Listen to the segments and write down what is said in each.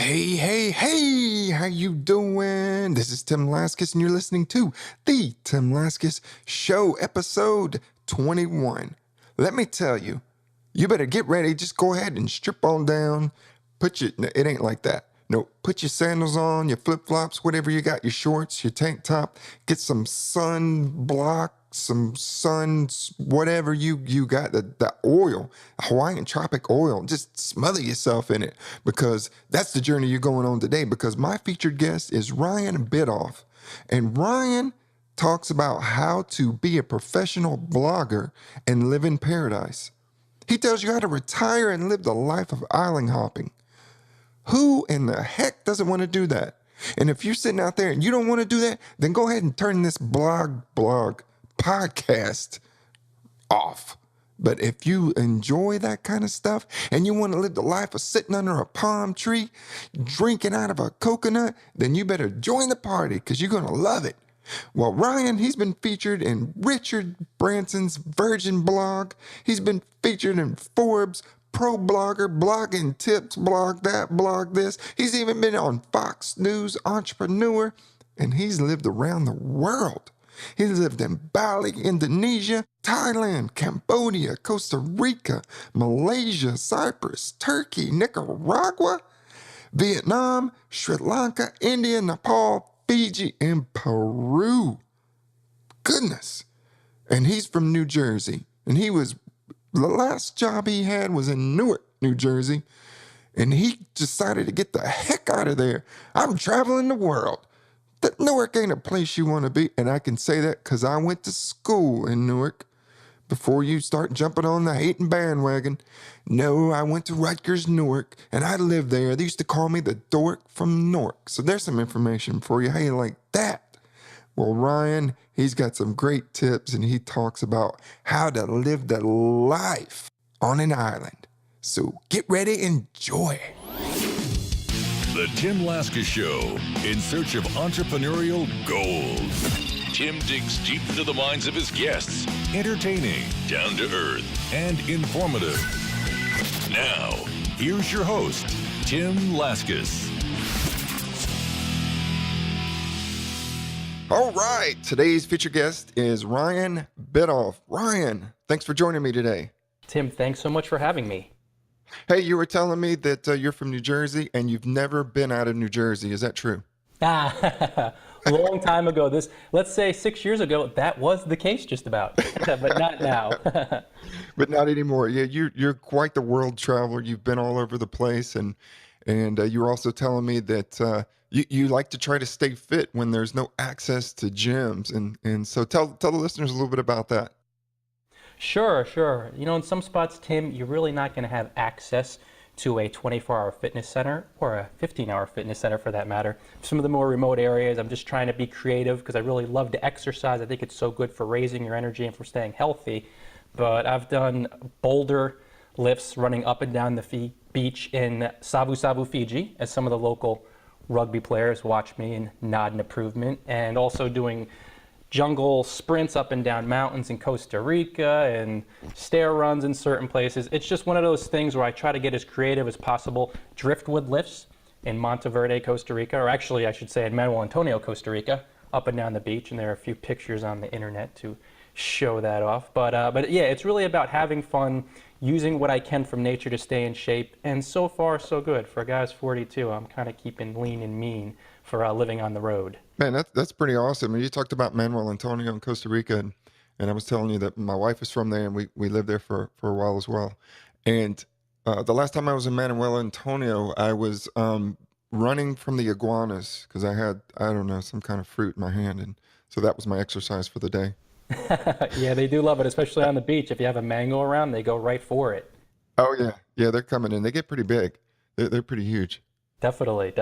Hey, hey, hey, how you doing? This is Tim Laskus, and you're listening to the Tim Laskus Show, episode 21. Let me tell you, you better get ready. Just go ahead and strip on down. No, it ain't like that. No, put your sandals on, your flip-flops, whatever you got, your shorts, your tank top. Get some sunblock, some whatever you got, the oil, Hawaiian tropic oil. Just smother yourself in it, because that's the journey you're going on today, because my featured guest is Ryan Biddulph. And Ryan talks about how to be a professional blogger and live in paradise. He tells you how to retire and live the life of island hopping. Who in the heck doesn't want to do that? And if you're sitting out there and you don't want to do that, then go ahead and turn this blog podcast off. But if you enjoy that kind of stuff and you want to live the life of sitting under a palm tree, drinking out of a coconut, then you better join the party, because you're going to love it. Well, Ryan, he's been featured in Richard Branson's Virgin blog. He's been featured in Forbes, Pro Blogger, Blogging Tips, blog that, blog this. He's even been on Fox News Entrepreneur, and he's lived around the world. He's lived in Bali, Indonesia, Thailand, Cambodia, Costa Rica, Malaysia, Cyprus, Turkey, Nicaragua, Vietnam, Sri Lanka, India, Nepal, Fiji, and Peru. Goodness. And he's from New Jersey. And the last job he had was in Newark, New Jersey. And he decided to get the heck out of there. I'm traveling the world. That Newark ain't a place you want to be. And I can say that because I went to school in Newark. Before you start jumping on the hating bandwagon. No, I went to Rutgers, Newark, and I lived there. They used to call me the dork from Newark. So there's some information for you. How you like that? Well, Ryan, he's got some great tips, and he talks about how to live the life on an island. So get ready, enjoy. The Tim Laskus Show, in search of entrepreneurial gold. Tim digs deep into the minds of his guests. Entertaining, down to earth, and informative. Now, here's your host, Tim Laskus. All right, today's featured guest is Ryan Biddulph. Ryan, thanks for joining me today. Tim, thanks so much for having me. Hey, you were telling me that you're from New Jersey and you've never been out of New Jersey. Is that true? A long time ago, let's say 6 years ago, that was the case just about, but not now. But not anymore. Yeah, you're quite the world traveler. You've been all over the place, and you were also telling me that you like to try to stay fit when there's no access to gyms, and so tell the listeners a little bit about that. Sure. You know, in some spots, Tim, you're really not going to have access to a 24-hour fitness center or a 15-hour fitness center for that matter. Some of the more remote areas, I'm just trying to be creative because I really love to exercise. I think it's so good for raising your energy and for staying healthy. But I've done boulder lifts running up and down the beach in Savu Savu, Fiji, as some of the local rugby players watch me and nod in approvement, and also doing jungle sprints up and down mountains in Costa Rica and stair runs in certain places. It's just one of those things where I try to get as creative as possible. Driftwood lifts in Monteverde, Costa Rica, or actually I should say in Manuel Antonio, Costa Rica, up and down the beach, and there are a few pictures on the internet to show that off. But yeah, it's really about having fun, using what I can from nature to stay in shape, and so far so good. For a guy who's 42, I'm kind of keeping lean and mean for living on the road. Man, that's pretty awesome. And you talked about Manuel Antonio in Costa Rica, and I was telling you that my wife is from there, and we lived there for a while as well. And the last time I was in Manuel Antonio, I was running from the iguanas because I had, I don't know, some kind of fruit in my hand, and so that was my exercise for the day. Yeah, they do love it, especially on the beach. If you have a mango around, they go right for it. Oh yeah, they're coming in. They get pretty big. They're pretty huge. Definitely.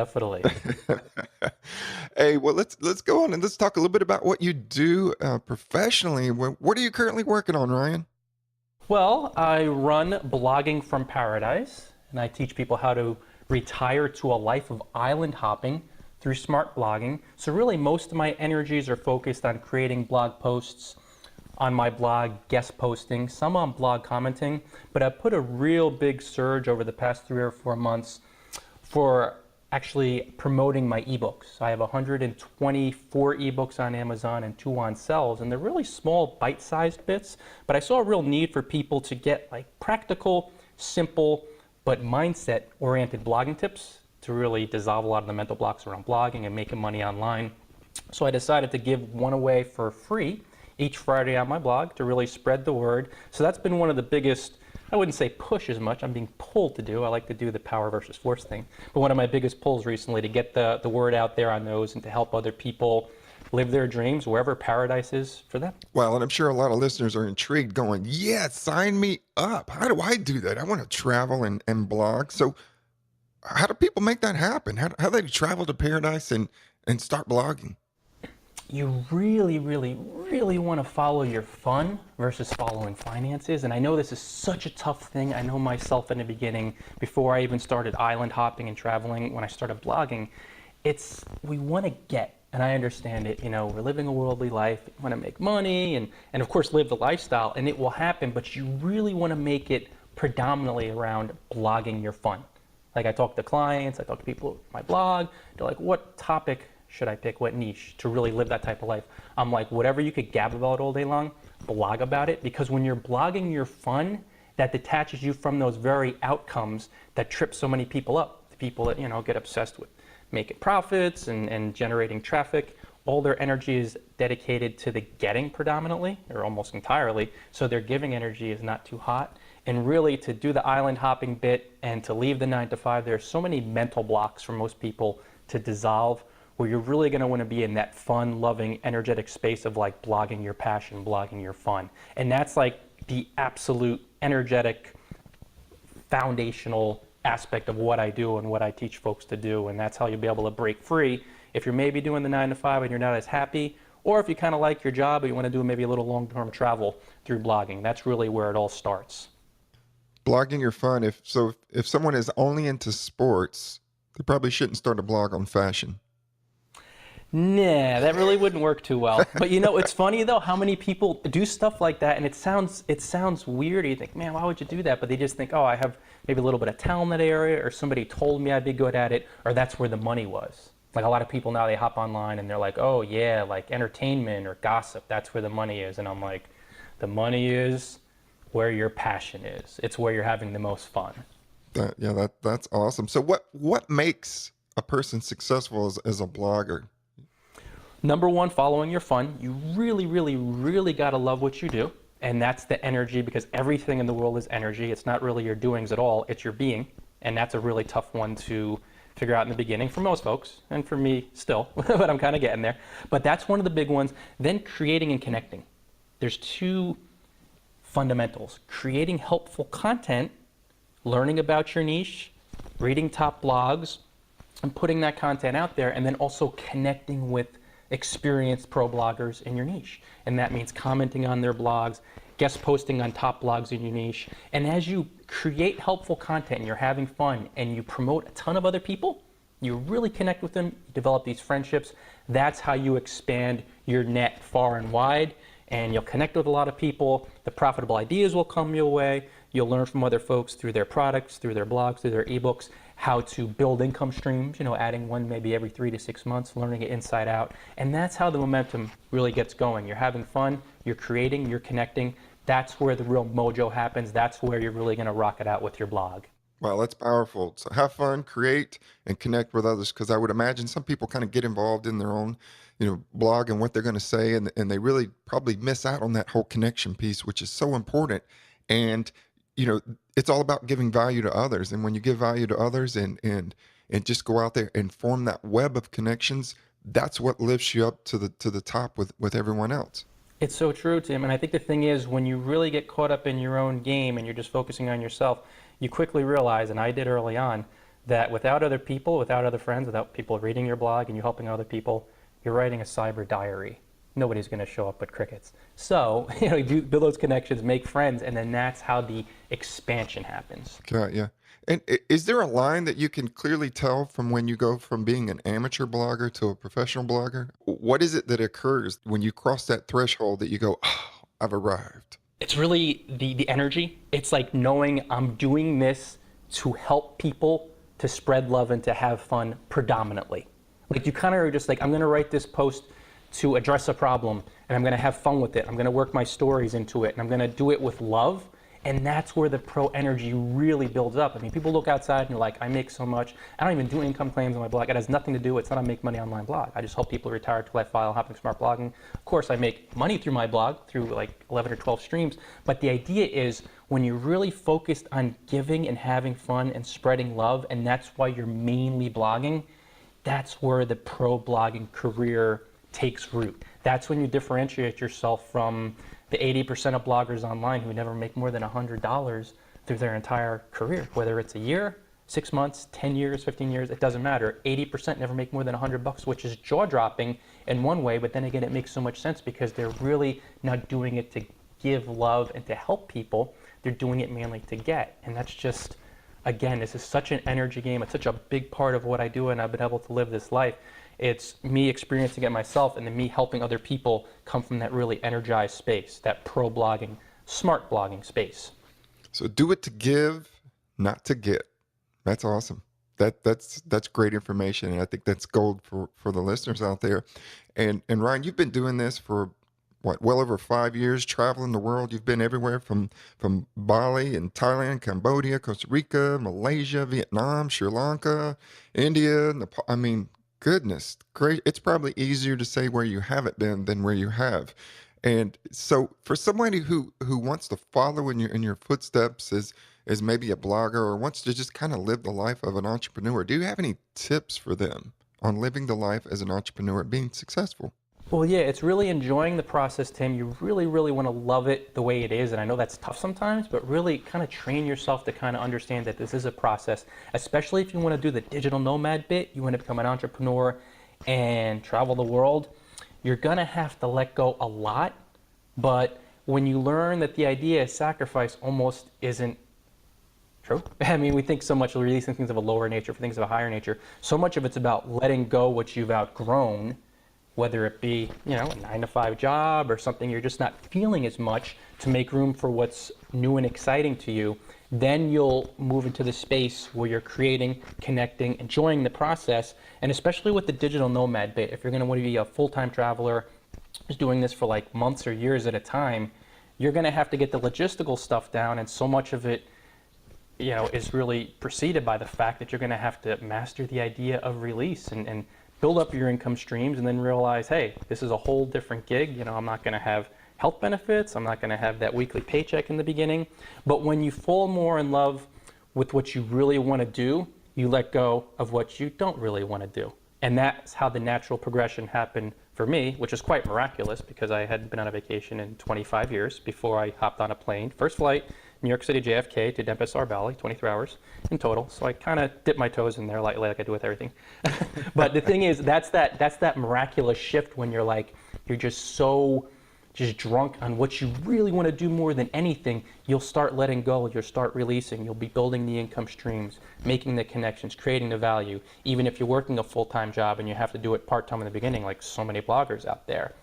Hey, well, let's go on and let's talk a little bit about what you do professionally. What are you currently working on, Ryan? Well, I run Blogging from Paradise, and I teach people how to retire to a life of island hopping through smart blogging. So really, most of my energies are focused on creating blog posts on my blog, guest posting, some on blog commenting, but I put a real big surge over the past 3 or 4 months for actually promoting my ebooks. I have 124 ebooks on Amazon and 2 on shelves, and they're really small, bite-sized bits, but I saw a real need for people to get like practical, simple, but mindset-oriented blogging tips to really dissolve a lot of the mental blocks around blogging and making money online. So I decided to give one away for free each Friday on my blog to really spread the word. So that's been one of the biggest, I wouldn't say push as much, I'm being pulled to do. I like to do the power versus force thing. But one of my biggest pulls recently to get the word out there on those and to help other people live their dreams wherever paradise is for them. Well, and I'm sure a lot of listeners are intrigued going, yeah, sign me up. How do I do that? I want to travel and blog. So how do people make that happen? How do they travel to paradise and start blogging? You really, really, really want to follow your fun versus following finances. And I know this is such a tough thing. I know myself in the beginning, before I even started island hopping and traveling, when I started blogging, we want to get, and I understand it, we're living a worldly life, we want to make money and of course live the lifestyle, and it will happen, but you really want to make it predominantly around blogging your fun. Like I talk to clients, I talk to people at my blog, they're like, what topic should I pick, what niche to really live that type of life? I'm like, whatever you could gab about all day long, blog about it, because when you're blogging your fun, that detaches you from those very outcomes that trip so many people up. The people that, get obsessed with making profits and generating traffic. All their energy is dedicated to the getting predominantly, or almost entirely, so their giving energy is not too hot. And really to do the island hopping bit and to leave the 9 to 5, there's so many mental blocks for most people to dissolve, where you're really going to want to be in that fun, loving, energetic space of like blogging your passion, blogging your fun. And that's like the absolute energetic, foundational aspect of what I do and what I teach folks to do. And that's how you'll be able to break free if you're maybe doing the 9 to 5 and you're not as happy, or if you kind of like your job but you want to do maybe a little long-term travel through blogging. That's really where it all starts. Blogging your fun. If someone is only into sports, they probably shouldn't start a blog on fashion. Nah, that really wouldn't work too well. But it's funny though how many people do stuff like that, and it sounds weird. You think, man, why would you do that? But they just think, oh, I have maybe a little bit of talent in that area, or somebody told me I'd be good at it, or that's where the money was. Like a lot of people now, they hop online and they're like, oh yeah, like entertainment or gossip, that's where the money is. And I'm like, the money is where your passion is. It's where you're having the most fun. That's awesome. So what makes a person successful as a blogger? Number one, following your fun. You really, really, really got to love what you do. And that's the energy, because everything in the world is energy. It's not really your doings at all, it's your being. And that's a really tough one to figure out in the beginning for most folks, and for me still, but I'm kind of getting there. But that's one of the big ones. Then creating and connecting. There's 2 fundamentals. Creating helpful content, learning about your niche, reading top blogs, and putting that content out there, and then also connecting with experienced pro bloggers in your niche. And that means commenting on their blogs, guest posting on top blogs in your niche. And as you create helpful content and you're having fun and you promote a ton of other people, you really connect with them, you develop these friendships. That's how you expand your net far and wide, and you'll connect with a lot of people. The profitable ideas will come your way. You'll learn from other folks through their products, through their blogs, through their ebooks, how to build income streams, adding one maybe every 3 to 6 months, learning it inside out. And that's how the momentum really gets going. You're having fun, you're creating, you're connecting. That's where the real mojo happens. That's where you're really going to rock it out with your blog. Wow, that's powerful. So have fun, create, and connect with others, because I would imagine some people kind of get involved in their own, blog and what they're going to say, and they really probably miss out on that whole connection piece, which is so important. And it's all about giving value to others. And when you give value to others and just go out there and form that web of connections, that's what lifts you up to the top with everyone else. It's so true, Tim. And I think the thing is, when you really get caught up in your own game and you're just focusing on yourself, you quickly realize, and I did early on, that without other people, without other friends, without people reading your blog and you helping other people, you're writing a cyber diary. Nobody's going to show up but crickets. So, build those connections, make friends, and then that's how the expansion happens. Okay, yeah. And is there a line that you can clearly tell from when you go from being an amateur blogger to a professional blogger? What is it that occurs when you cross that threshold that you go, oh, I've arrived? It's really the energy. It's like knowing I'm doing this to help people, to spread love and to have fun predominantly. Like you kind of are just like, I'm going to write this post to address a problem and I'm going to have fun with it. I'm going to work my stories into it and I'm going to do it with love. And that's where the pro energy really builds up. I mean, people look outside and you're like, I make so much. I don't even do income claims on my blog. It has nothing to do. It's not a make money online blog. I just help people retire to lifestyle, hopping, smart blogging. Of course, I make money through my blog through like 11 or 12 streams. But the idea is when you're really focused on giving and having fun and spreading love, and that's why you're mainly blogging, that's where the pro blogging career takes root. That's when you differentiate yourself from the 80% of bloggers online who never make more than $100 through their entire career, whether it's a year, 6 months, 10 years, 15 years, it doesn't matter. 80% never make more than $100, which is jaw-dropping in one way, but then again, it makes so much sense because they're really not doing it to give love and to help people. They're doing it mainly to get. And that's just, again, this is such an energy game. It's such a big part of what I do, and I've been able to live this life. It's me experiencing it myself and then me helping other people come from that really energized space, that pro blogging, smart blogging space. So do it to give, not to get. That's awesome. That's great information, and I think that's gold for the listeners out there. And Ryan, you've been doing this for what, well over 5 years, traveling the world. You've been everywhere from Bali and Thailand, Cambodia, Costa Rica, Malaysia, Vietnam, Sri Lanka, India, Nepal. I mean, goodness, great. It's probably easier to say where you haven't been than where you have. And so for somebody who wants to follow in your footsteps as maybe a blogger or wants to just kind of live the life of an entrepreneur, do you have any tips for them on living the life as an entrepreneur, being successful? Well, yeah, it's really enjoying the process, Tim. You really, really want to love it the way it is. And I know that's tough sometimes, but really kind of train yourself to kind of understand that this is a process, especially if you want to do the digital nomad bit, you want to become an entrepreneur and travel the world. You're going to have to let go a lot. But when you learn that the idea of sacrifice almost isn't true. I mean, we think so much of releasing things of a lower nature for things of a higher nature. So much of it's about letting go what you've outgrown, whether it be, a 9-to-5 job or something you're just not feeling as much, to make room for what's new and exciting to you. Then you'll move into the space where you're creating, connecting, enjoying the process. And especially with the digital nomad bit, if you're going to want to be a full-time traveler who's doing this for like months or years at a time, you're going to have to get the logistical stuff down. And so much of it, is really preceded by the fact that you're going to have to master the idea of release and build up your income streams, and then realize, hey, this is a whole different gig. I'm not going to have health benefits. I'm not going to have that weekly paycheck in the beginning. But when you fall more in love with what you really want to do, you let go of what you don't really want to do. And that's how the natural progression happened for me, which is quite miraculous because I hadn't been on a vacation in 25 years before I hopped on a plane. First flight, New York City, JFK to Denpasar Valley, 23 hours in total. So I kind of dipped my toes in there like I do with everything. But the thing is, that's that miraculous shift when you're just drunk on what you really want to do more than anything. You'll start letting go, you'll start releasing, you'll be building the income streams, making the connections, creating the value, even if you're working a full-time job and you have to do it part-time in the beginning, like so many bloggers out there.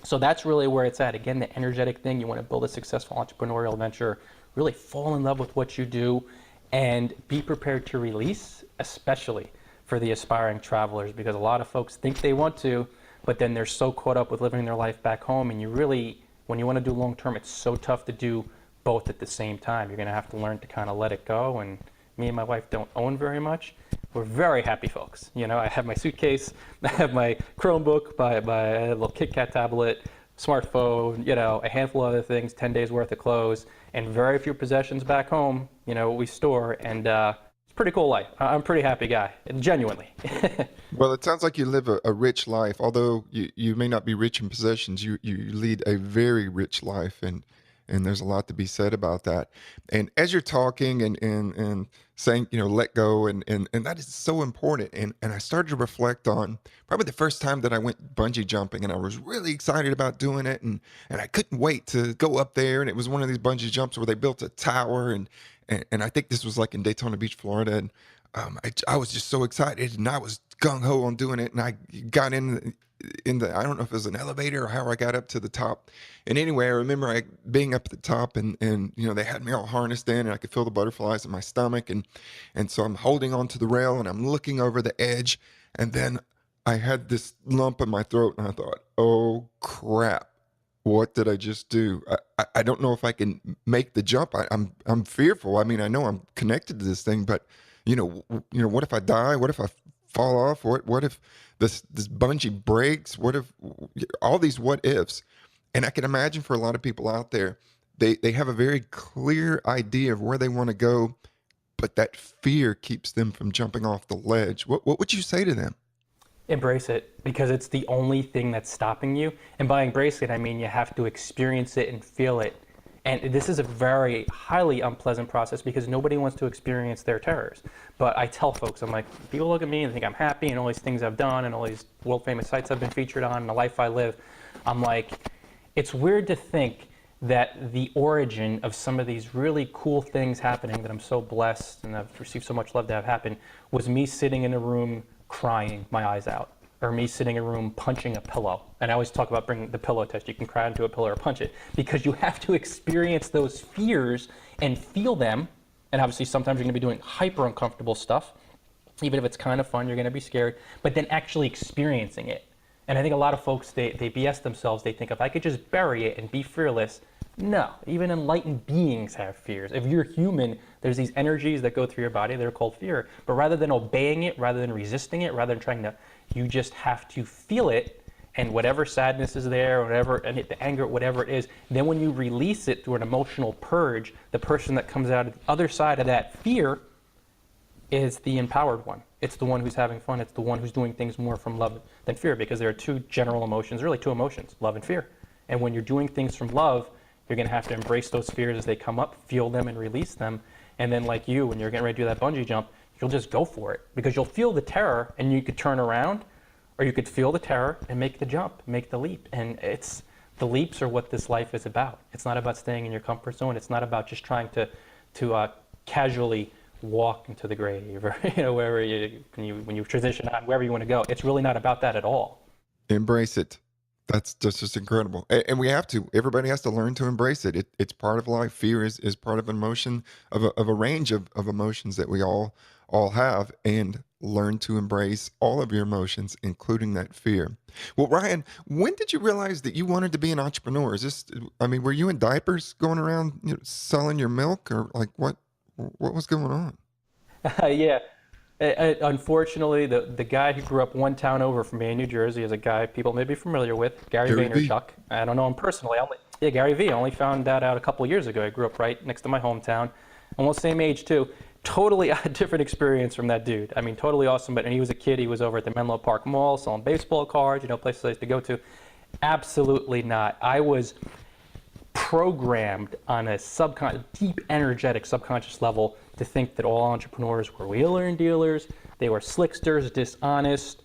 So that's really where it's at. Again, the energetic thing, you want to build a successful entrepreneurial venture, really fall in love with what you do, and be prepared to release, especially for the aspiring travelers, because a lot of folks think they want to, but then they're so caught up with living their life back home, and when you want to do long term, it's so tough to do both at the same time. You're going to have to learn to kind of let it go, and me and my wife don't own very much. We're very happy folks. I have my suitcase, I have my Chromebook, my little KitKat tablet, smartphone, a handful of other things, 10 days worth of clothes, and very few possessions back home, we store, and it's a pretty cool life. I'm a pretty happy guy, genuinely. Well, it sounds like you live a rich life. Although you may not be rich in possessions, you lead a very rich life, and there's a lot to be said about that. And as you're talking and saying, let go, and that is so important. And I started to reflect on probably the first time that I went bungee jumping, and I was really excited about doing it, and I couldn't wait to go up there. And it was one of these bungee jumps where they built a tower, and I think this was like in Daytona Beach, Florida, and I was just so excited, and I was gung ho on doing it, and I got in I don't know if it was an elevator or how I got up to the top. And anyway, I remember being up at the top, and they had me all harnessed in, and I could feel the butterflies in my stomach, and so I'm holding onto the rail and I'm looking over the edge, and then I had this lump in my throat, and I thought, oh crap, what did I just do? I don't know if I can make the jump. I'm fearful. I mean, I know I'm connected to this thing, but what if I die? What if I fall off? What if this bungee breaks? What if all these what ifs? And I can imagine for a lot of people out there, they have a very clear idea of where they want to go, but that fear keeps them from jumping off the ledge. What would you say to them? Embrace it, because it's the only thing that's stopping you. And by embrace it, I mean you have to experience it and feel it. And this is a very highly unpleasant process because nobody wants to experience their terrors. But I tell folks, I'm like, people look at me and think I'm happy and all these things I've done and all these world famous sites I've been featured on and the life I live. I'm like, it's weird to think that the origin of some of these really cool things happening that I'm so blessed and I've received so much love to have happen was me sitting in a room crying my eyes out, or me sitting in a room punching a pillow. And I always talk about bringing the pillow test. You can cry into a pillow or punch it, because you have to experience those fears and feel them. And obviously sometimes you're gonna be doing hyper uncomfortable stuff. Even if it's kind of fun, you're gonna be scared, but then actually experiencing it. And I think a lot of folks, they BS themselves. They think if I could just bury it and be fearless. No, even enlightened beings have fears. If you're human, there's these energies that go through your body. They're called fear. But rather than obeying it, rather than resisting it, rather than trying to, you just have to feel it, and whatever sadness is there, whatever, and the anger, whatever it is, then when you release it through an emotional purge, the person that comes out of the other side of that fear is the empowered one. It's the one who's having fun. It's the one who's doing things more from love than fear, because there are two general emotions, really two emotions, love and fear. And when you're doing things from love, you're going to have to embrace those fears as they come up, feel them and release them. And then like you, when you're getting ready to do that bungee jump, you'll just go for it, because you'll feel the terror and you could turn around, or you could feel the terror and make the jump, make the leap. And the leaps are what this life is about. It's not about staying in your comfort zone. It's not about just trying to casually walk into the grave, or wherever when you transition out, wherever you want to go. It's really not about that at all. Embrace it. That's just incredible. And we have to. Everybody has to learn to embrace it. It's part of life. Fear is part of emotion, of a range of emotions that we all have, and learn to embrace all of your emotions, including that fear. Well, Ryan, when did you realize that you wanted to be an entrepreneur? Were you in diapers going around selling your milk, or like what was going on? Yeah. Unfortunately, the guy who grew up one town over from me in New Jersey is a guy people may be familiar with, Gary Vaynerchuk. I don't know him personally. Gary V. I only found that out a couple of years ago. I grew up right next to my hometown, almost same age too. Totally a different experience from that dude. I mean, totally awesome. But when he was a kid, he was over at the Menlo Park Mall selling baseball cards, places I used to go to. Absolutely not. I was programmed on a deep energetic subconscious level to think that all entrepreneurs were wheeler and dealers, they were slicksters, dishonest,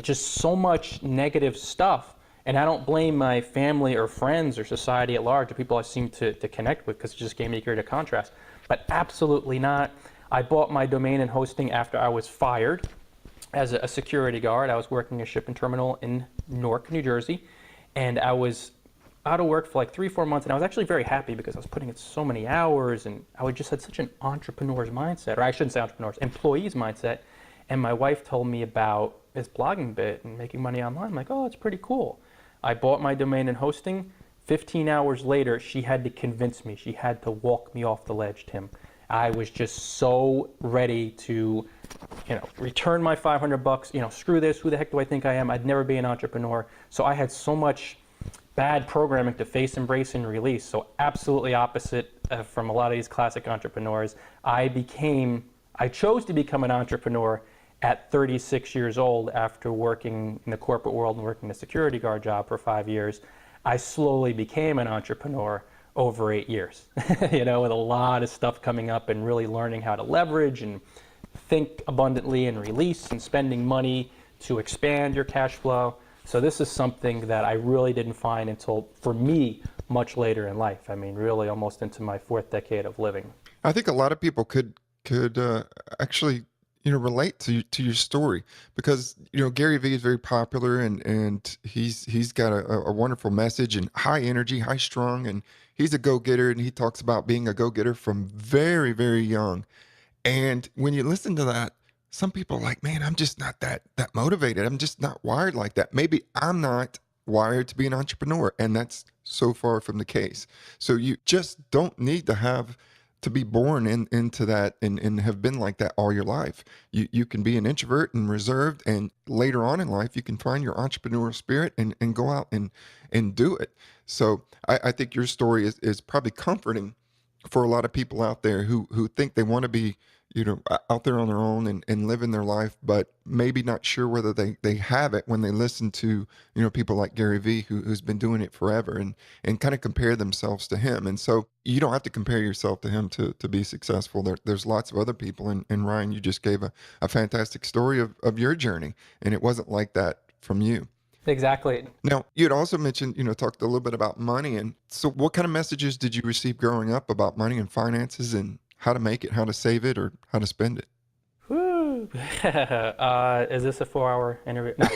just so much negative stuff. And I don't blame my family or friends or society at large, or people I seem to connect with, because it just gave me a greater contrast. But absolutely not. I bought my domain and hosting after I was fired as a security guard. I was working a shipping terminal in Newark, New Jersey, and I was out of work for like 3-4 months, and I was actually very happy because I was putting in so many hours, and I just had such an entrepreneur's mindset, or I shouldn't say entrepreneur's, employee's mindset. And my wife told me about this blogging bit and making money online. I'm like, oh, it's pretty cool. I bought my domain and hosting. 15 hours later, she had to convince me. She had to walk me off the ledge, Tim. I was just so ready to, return my $500. Screw this. Who the heck do I think I am? I'd never be an entrepreneur. So I had so much bad programming to face, embrace, and release. So absolutely opposite from a lot of these classic entrepreneurs. I chose to become an entrepreneur at 36 years old after working in the corporate world and working a security guard job for 5 years. I slowly became an entrepreneur over 8 years, with a lot of stuff coming up and really learning how to leverage and think abundantly and release and spending money to expand your cash flow. So this is something that I really didn't find until, for me, much later in life. I mean, really almost into my 4th decade of living. I think a lot of people could actually, relate to your story because Gary Vee is very popular and he's got a wonderful message and high energy, high strung, and he's a go-getter and he talks about being a go-getter from very, very young. And when you listen to that, some people are like, man, I'm just not that motivated. I'm just not wired like that. Maybe I'm not wired to be an entrepreneur, and that's so far from the case. So you just don't need to be born into that and have been like that all your life. You can be an introvert and reserved, and later on in life, you can find your entrepreneurial spirit and go out and do it. So I think your story is probably comforting for a lot of people out there who think they want to be out there on their own and living their life, but maybe not sure whether they have it when they listen to people like Gary Vee who's been doing it forever and kind of compare themselves to him. And so you don't have to compare yourself to him to be successful. There's lots of other people, and Ryan, you just gave a fantastic story of your journey, and it wasn't like that from you. Exactly. Now, you had also mentioned, talked a little bit about money. And so what kind of messages did you receive growing up about money and finances and how to make it, how to save it, or how to spend it? Woo. Is this a 4-hour interview? No.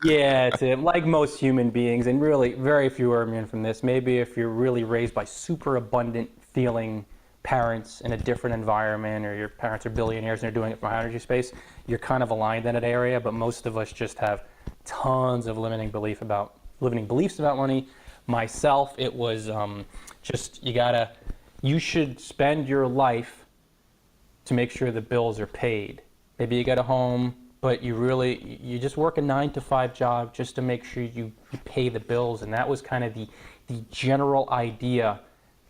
Yeah, Tim, like most human beings, and really very few are immune from this. Maybe if you're really raised by super abundant feeling parents in a different environment, or your parents are billionaires and they're doing it from energy space, you're kind of aligned in that area. But most of us just have tons of limiting beliefs about money. Myself, it was just you should spend your life to make sure the bills are paid. Maybe you get a home, but you just work a 9-to-5 job just to make sure you pay the bills. And that was kind of the general idea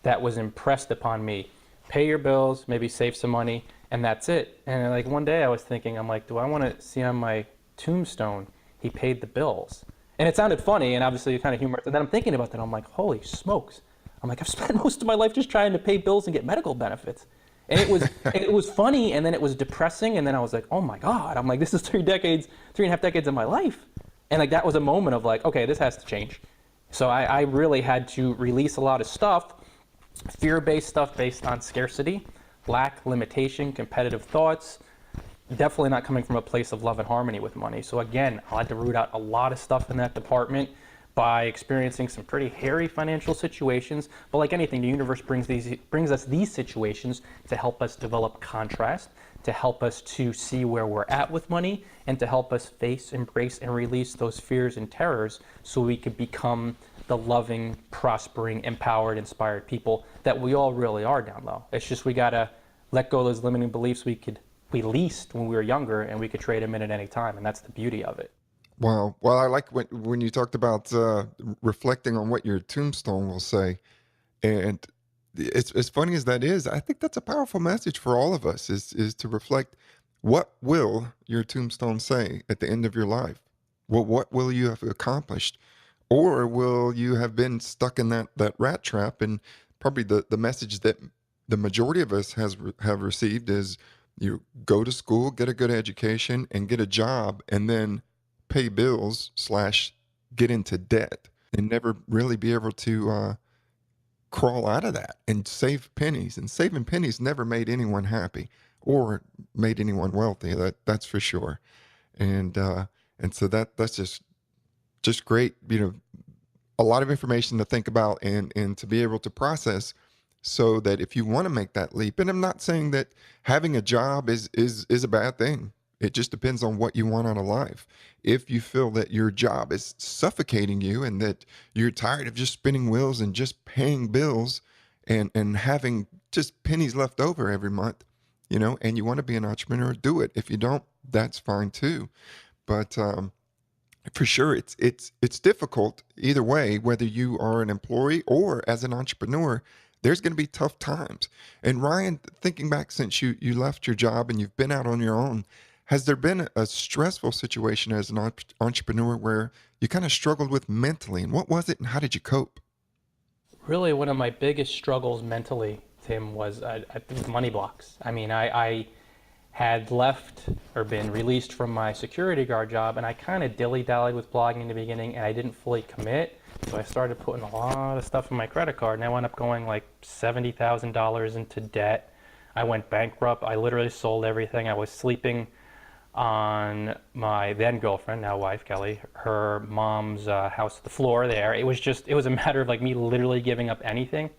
that was impressed upon me. Pay your bills, maybe save some money, and that's it. And like one day I was thinking, I'm like, do I want to see on my tombstone, he paid the bills? And it sounded funny and obviously kind of humorous. And then I'm thinking about that. I'm like, holy smokes. I'm like, I've spent most of my life just trying to pay bills and get medical benefits. And it was funny, and then it was depressing, and then I was like, oh my God. I'm like, this is 3.5 decades of my life. And like that was a moment of like, okay, this has to change. So I really had to release a lot of stuff, fear-based stuff based on scarcity, lack, limitation, competitive thoughts, definitely not coming from a place of love and harmony with money. So again, I had to root out a lot of stuff in that department by experiencing some pretty hairy financial situations. But like anything, the universe brings us these situations to help us develop contrast, to help us to see where we're at with money, and to help us face, embrace, and release those fears and terrors so we could become the loving, prospering, empowered, inspired people that we all really are down low. It's just we gotta let go of those limiting beliefs we leased when we were younger, and we could trade them in at any time, and that's the beauty of it. Wow. Well, I like when you talked about reflecting on what your tombstone will say. And it's as funny as that is, I think that's a powerful message for all of us is to reflect, what will your tombstone say at the end of your life? Well, what will you have accomplished? Or will you have been stuck in that rat trap? And probably the message that the majority of us have received is, you go to school, get a good education, and get a job, and then pay bills / get into debt and never really be able to crawl out of that and save pennies. And saving pennies never made anyone happy or made anyone wealthy. That's for sure. And so that's just great. A lot of information to think about and to be able to process, so that if you want to make that leap, and I'm not saying that having a job is a bad thing. It just depends on what you want out of life. If you feel that your job is suffocating you and that you're tired of just spinning wheels and just paying bills and having just pennies left over every month, and you want to be an entrepreneur, do it. If you don't, that's fine too. But for sure, it's difficult either way, whether you are an employee or as an entrepreneur. There's going to be tough times. And Ryan, thinking back since you left your job and you've been out on your own, has there been a stressful situation as an entrepreneur where you kind of struggled with mentally? And what was it, and how did you cope? Really, one of my biggest struggles mentally, Tim, was money blocks. I mean, I had left or been released from my security guard job, and I kind of dilly-dallied with blogging in the beginning, and I didn't fully commit. So I started putting a lot of stuff on my credit card, and I wound up going like $70,000 into debt. I went bankrupt. I literally sold everything. I was sleeping on my then girlfriend, now wife, Kelly, her mom's house, the floor there. It was a matter of like me literally giving up everything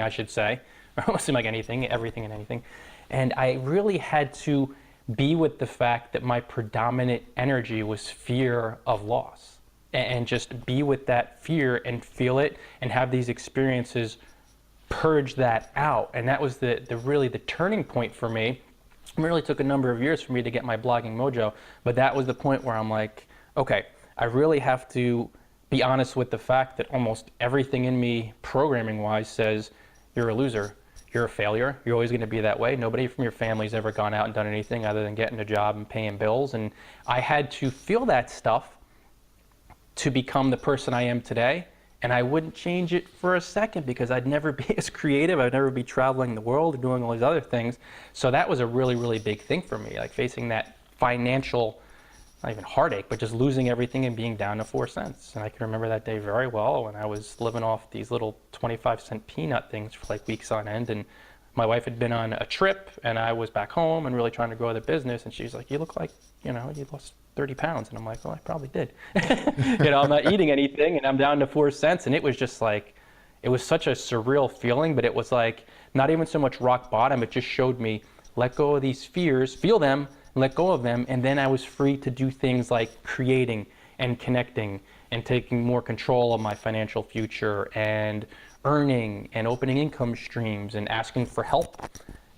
I should say. It almost seemed like anything, everything and anything. And I really had to be with the fact that my predominant energy was fear of loss. And just be with that fear and feel it and have these experiences purge that out. And that was the really the turning point for me. It really took a number of years for me to get my blogging mojo, but that was the point where I'm like, okay, I really have to be honest with the fact that almost everything in me, programming-wise, says you're a loser, you're a failure, you're always going to be that way. Nobody from your family's ever gone out and done anything other than getting a job and paying bills, and I had to feel that stuff to become the person I am today. And I wouldn't change it for a second because I'd never be as creative. I'd never be traveling the world and doing all these other things. So that was a really, really big thing for me, like facing that financial, not even heartache, but just losing everything and being down to 4 cents. And I can remember that day very well when I was living off these little 25-cent peanut things for like weeks on end. And my wife had been on a trip and I was back home and really trying to grow the business. And she's like, you look like, you lost 30 pounds. And I'm like, well, I probably did. I'm not eating anything and I'm down to 4 cents. And it was just like, it was such a surreal feeling, but it was like, not even so much rock bottom. It just showed me, let go of these fears, feel them, let go of them. And then I was free to do things like creating and connecting and taking more control of my financial future and earning and opening income streams and asking for help.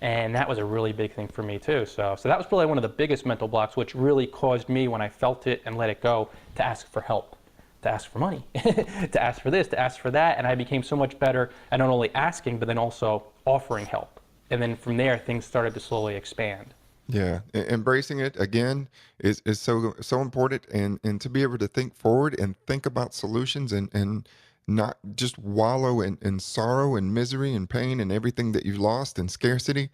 And that was a really big thing for me too. So that was probably one of the biggest mental blocks, which really caused me, when I felt it and let it go, to ask for help, to ask for money, to ask for this, to ask for that. And I became so much better at not only asking, but then also offering help. And then from there, things started to slowly expand. Yeah, embracing it again is so important, and to be able to think forward and think about solutions, and not just wallow in sorrow and misery and pain and everything that you've lost and scarcity,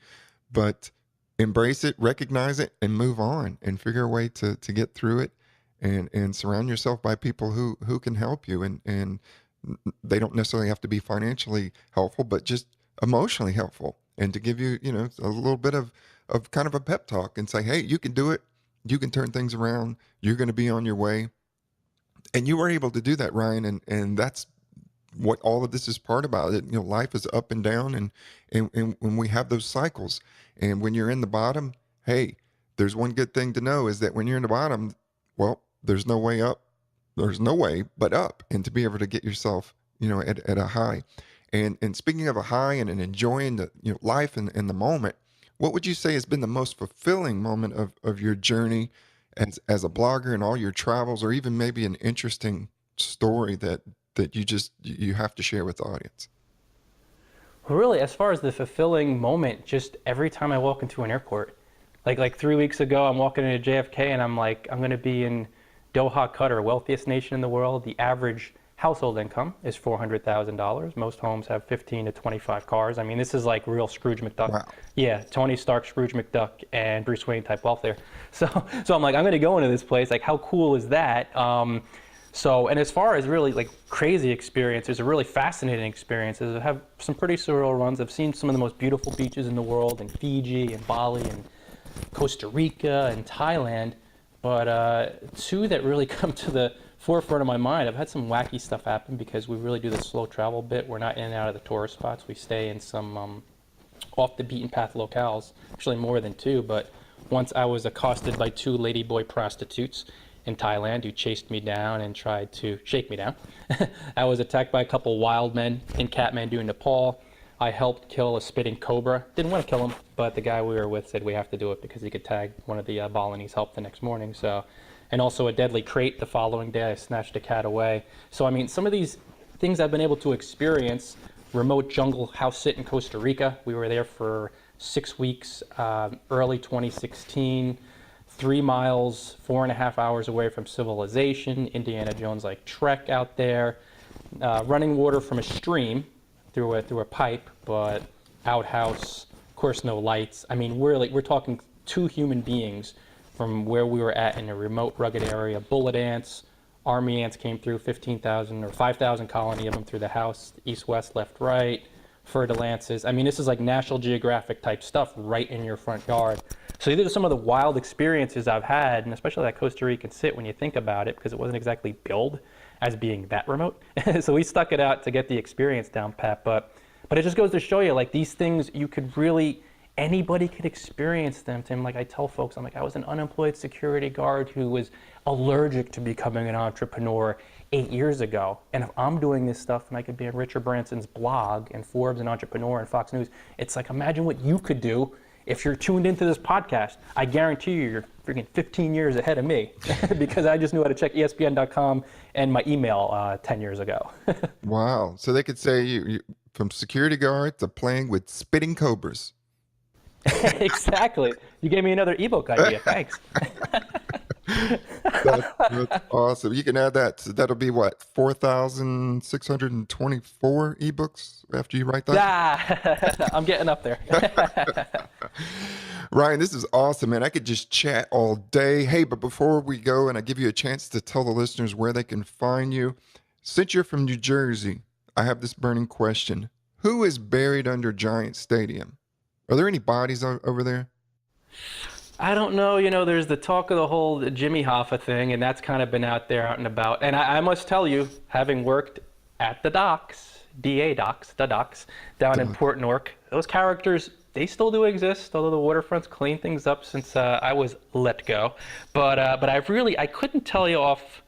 but embrace it, recognize it, and move on and figure a way to get through it, and surround yourself by people who can help you, and they don't necessarily have to be financially helpful, but just emotionally helpful, and to give you a little bit of kind of a pep talk and say, hey, you can do it, you can turn things around, you're going to be on your way. And you were able to do that, Ryan, and that's what all of this is part about it. Life is up and down, and when we have those cycles, and when you're in the bottom, hey, there's one good thing to know, is that when you're in the bottom, well, there's no way up, there's no way but up, and to be able to get yourself at a high. And speaking of a high and enjoying the life and the moment, what would you say has been the most fulfilling moment of your journey as a blogger and all your travels, or even maybe an interesting story that you have to share with the audience? Well, really, as far as the fulfilling moment, just every time I walk into an airport, like 3 weeks ago, I'm walking into JFK and I'm like, I'm going to be in Doha, Qatar, wealthiest nation in the world. The average household income is $400,000. Most homes have 15 to 25 cars. I mean, this is like real Scrooge McDuck. Wow. Yeah, Tony Stark, Scrooge McDuck, and Bruce Wayne type wealth there. So I'm like, I'm going to go into this place. Like, how cool is that? And as far as really like crazy experiences, or really fascinating experiences, I have some pretty surreal runs. I've seen some of the most beautiful beaches in the world in Fiji and Bali and Costa Rica and Thailand. But two that really come to the forefront of my mind, I've had some wacky stuff happen because we really do the slow travel bit. We're not in and out of the tourist spots. We stay in some off the beaten path locales, actually more than two. But once I was accosted by 2 ladyboy prostitutes in Thailand who chased me down and tried to shake me down. I was attacked by a couple wild men in Kathmandu, Nepal. I helped kill a spitting cobra. Didn't want to kill him, but the guy we were with said we have to do it because he could tag one of the Balinese help the next morning. And also a deadly crate the following day. I snatched a cat away. So I mean, some of these things I've been able to experience. Remote jungle house sit in Costa Rica. We were there for 6 weeks, early 2016. 3 miles, 4.5 hours away from civilization, Indiana Jones-like trek out there, running water from a stream through a pipe, but outhouse, of course no lights. I mean, we're talking 2 human beings from where we were at in a remote, rugged area. Bullet ants, army ants came through, 15,000 or 5,000 colony of them through the house, east, west, left, right. fer-de-lances. I mean, this is like National Geographic type stuff right in your front yard. So these are some of the wild experiences I've had, and especially that Costa Rican sit when you think about it, because it wasn't exactly billed as being that remote. So we stuck it out to get the experience down pat, but it just goes to show you, like, these things you could really, anybody could experience them, Tim. Like I tell folks, I'm like, I was an unemployed security guard who was allergic to becoming an entrepreneur 8 years ago. And if I'm doing this stuff and I could be on Richard Branson's blog and Forbes and Entrepreneur and Fox News, it's like, imagine what you could do if you're tuned into this podcast. I guarantee you're freaking 15 years ahead of me because I just knew how to check ESPN.com and my email 10 years ago. Wow. So they could say you from security guard to playing with spitting cobras. Exactly. You gave me another ebook idea. Thanks. That's awesome. You can add that. So that'll be what, 4,624 ebooks after you write that? I'm getting up there. Ryan, this is awesome, man. I could just chat all day. Hey, but before we go and I give you a chance to tell the listeners where they can find you, since you're from New Jersey, I have this burning question. Who is buried under Giant Stadium? Are there any bodies over there? I don't know. You know, there's the talk of the whole Jimmy Hoffa thing, and that's kind of been out there, out and about. And I must tell you, having worked at the docks, the docks, down in Port Newark, those characters, they still do exist, although the waterfront's cleaned things up since I was let go. But I couldn't tell you off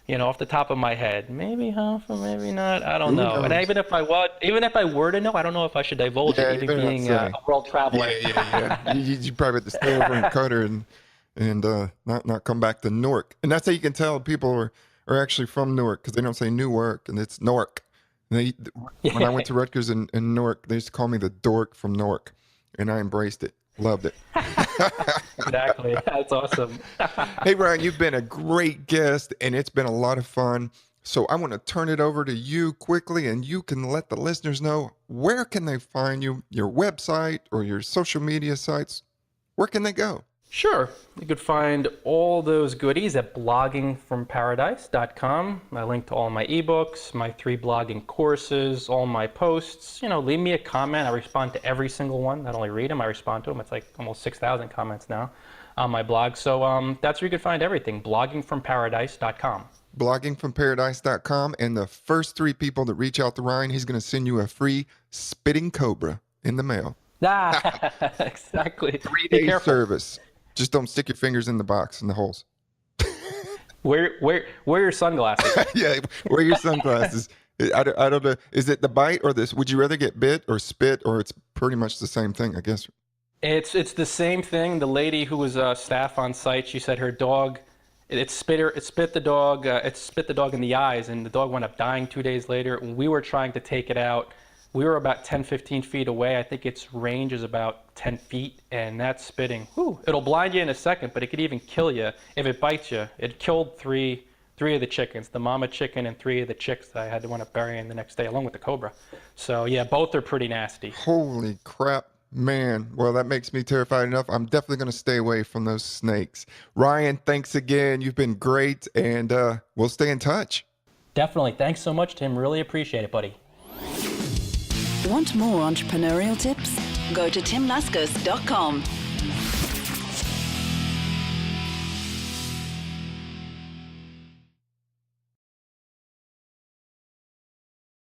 the top of my head. Maybe Hoffa, maybe not. I don't know. And even if I were to know, I don't know if I should divulge it, even being a world traveler. Yeah. you probably have to stay over in Qatar and not come back to Newark. And that's how you can tell people are actually from Newark, because they don't say Newark, and it's Newark. And when I went to Rutgers in Newark, they used to call me the dork from Newark, and I embraced it. Loved it. Exactly. That's awesome. Hey, Ryan, you've been a great guest, and it's been a lot of fun. So I want to turn it over to you quickly, and you can let the listeners know, where can they find you, your website or your social media sites? Where can they go? Sure. You could find all those goodies at bloggingfromparadise.com. I link to all my ebooks, my 3 blogging courses, all my posts. Leave me a comment. I respond to every single one. Not only read them, I respond to them. It's like almost 6,000 comments now on my blog. So that's where you can find everything, bloggingfromparadise.com. bloggingfromparadise.com. And the first 3 people that reach out to Ryan, he's going to send you a free spitting cobra in the mail. Exactly. 3-day service. Just don't stick your fingers in the box, in the holes. Wear your sunglasses. Yeah, wear your sunglasses. I don't know. Is it the bite or this? Would you rather get bit or spit, or it's pretty much the same thing, I guess? It's the same thing. The lady who was staff on site, she said her dog, it spit the dog in the eyes, and the dog wound up dying 2 days later. When we were trying to take it out, we were about 10, 15 feet away. I think its range is about 10 feet, and that spitting, it'll blind you in a second, but it could even kill you if it bites you. It killed three of the chickens, the mama chicken and 3 of the chicks that I had to wind up burying the next day, along with the cobra. So yeah, both are pretty nasty. Holy crap, man. Well, that makes me terrified enough. I'm definitely going to stay away from those snakes. Ryan, thanks again. You've been great, and we'll stay in touch. Definitely. Thanks so much, Tim. Really appreciate it, buddy. Want more entrepreneurial tips? Go to timlaskas.com.